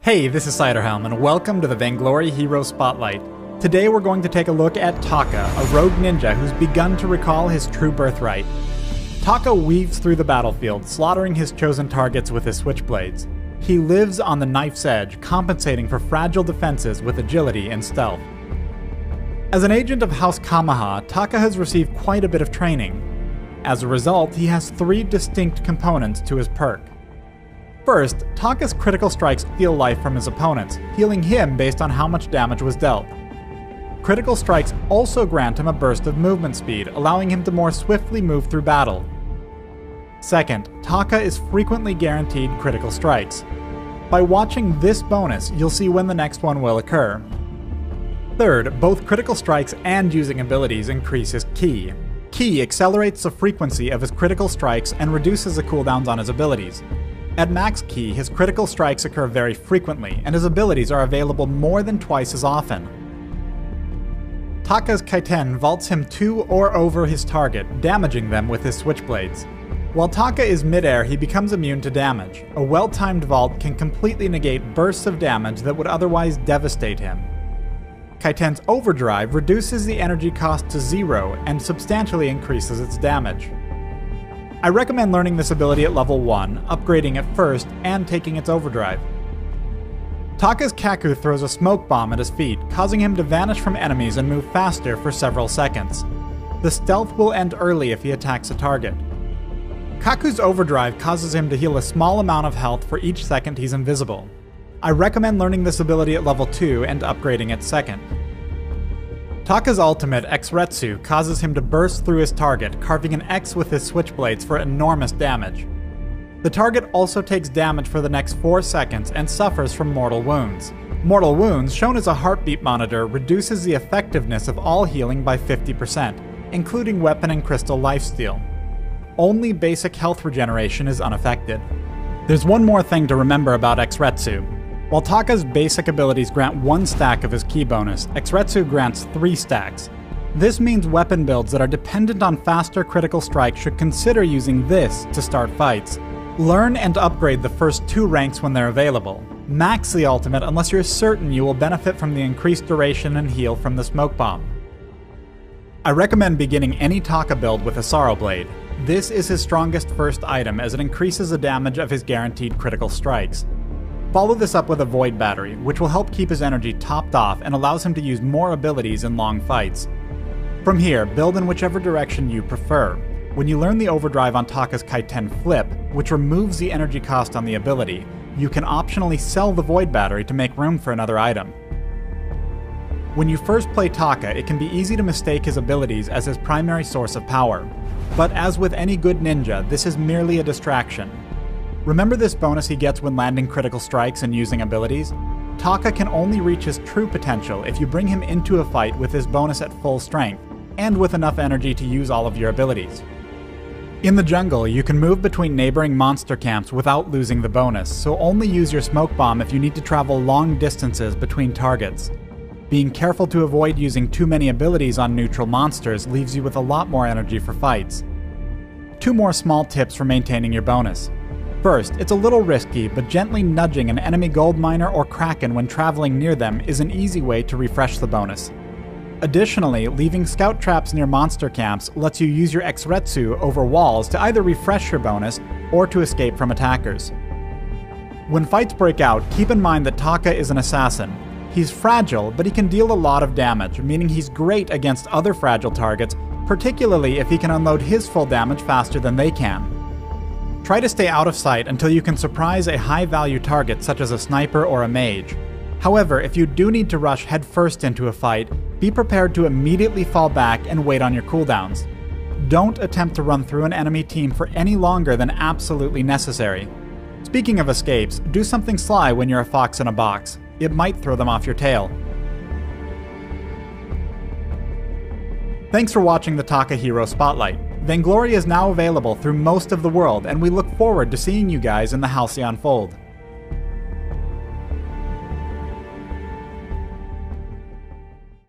Hey, this is Ciderhelm, and welcome to the Vainglory Hero Spotlight. Today we're going to take a look at Taka, a rogue ninja who's begun to recall his true birthright. Taka weaves through the battlefield, slaughtering his chosen targets with his switchblades. He lives on the knife's edge, compensating for fragile defenses with agility and stealth. As an agent of House Kamaha, Taka has received quite a bit of training. As a result, he has three distinct components to his perk. First, Taka's critical strikes steal life from his opponents, healing him based on how much damage was dealt. Critical strikes also grant him a burst of movement speed, allowing him to more swiftly move through battle. Second, Taka is frequently guaranteed critical strikes. By watching this bonus, you'll see when the next one will occur. Third, both critical strikes and using abilities increase his ki. Ki accelerates the frequency of his critical strikes and reduces the cooldowns on his abilities. At max ki, his critical strikes occur very frequently, and his abilities are available more than twice as often. Taka's Kaiten vaults him to or over his target, damaging them with his switchblades. While Taka is midair, he becomes immune to damage. A well-timed vault can completely negate bursts of damage that would otherwise devastate him. Kaiten's overdrive reduces the energy cost to 0 and substantially increases its damage. I recommend learning this ability at level 1, upgrading it first, and taking its overdrive. Taka's Kaku throws a smoke bomb at his feet, causing him to vanish from enemies and move faster for several seconds. The stealth will end early if he attacks a target. Kaku's overdrive causes him to heal a small amount of health for each second he's invisible. I recommend learning this ability at level 2 and upgrading it second. Taka's ultimate, Xretsu, causes him to burst through his target, carving an X with his switchblades for enormous damage. The target also takes damage for the next 4 seconds and suffers from mortal wounds. Mortal wounds, shown as a heartbeat monitor, reduces the effectiveness of all healing by 50%, including weapon and crystal lifesteal. Only basic health regeneration is unaffected. There's one more thing to remember about Xretsu. While Taka's basic abilities grant 1 stack of his ki bonus, Xretsu grants 3 stacks. This means weapon builds that are dependent on faster critical strikes should consider using this to start fights. Learn and upgrade the first 2 ranks when they're available. Max the ultimate unless you're certain you will benefit from the increased duration and heal from the smoke bomb. I recommend beginning any Taka build with a Sorrow Blade. This is his strongest first item as it increases the damage of his guaranteed critical strikes. Follow this up with a Void Battery, which will help keep his energy topped off and allows him to use more abilities in long fights. From here, build in whichever direction you prefer. When you learn the overdrive on Taka's Kaiten Flip, which removes the energy cost on the ability, you can optionally sell the Void Battery to make room for another item. When you first play Taka, it can be easy to mistake his abilities as his primary source of power. But as with any good ninja, this is merely a distraction. Remember this bonus he gets when landing critical strikes and using abilities? Taka can only reach his true potential if you bring him into a fight with his bonus at full strength, and with enough energy to use all of your abilities. In the jungle, you can move between neighboring monster camps without losing the bonus, so only use your smoke bomb if you need to travel long distances between targets. Being careful to avoid using too many abilities on neutral monsters leaves you with a lot more energy for fights. 2 more small tips for maintaining your bonus. First, it's a little risky, but gently nudging an enemy gold miner or kraken when traveling near them is an easy way to refresh the bonus. Additionally, leaving scout traps near monster camps lets you use your Xretsu over walls to either refresh your bonus or to escape from attackers. When fights break out, keep in mind that Taka is an assassin. He's fragile, but he can deal a lot of damage, meaning he's great against other fragile targets, particularly if he can unload his full damage faster than they can. Try to stay out of sight until you can surprise a high-value target such as a sniper or a mage. However, if you do need to rush headfirst into a fight, be prepared to immediately fall back and wait on your cooldowns. Don't attempt to run through an enemy team for any longer than absolutely necessary. Speaking of escapes, do something sly when you're a fox in a box. It might throw them off your tail. Thanks for watching the Taka Hero Spotlight. Vainglory is now available through most of the world, and we look forward to seeing you guys in the Halcyon Fold.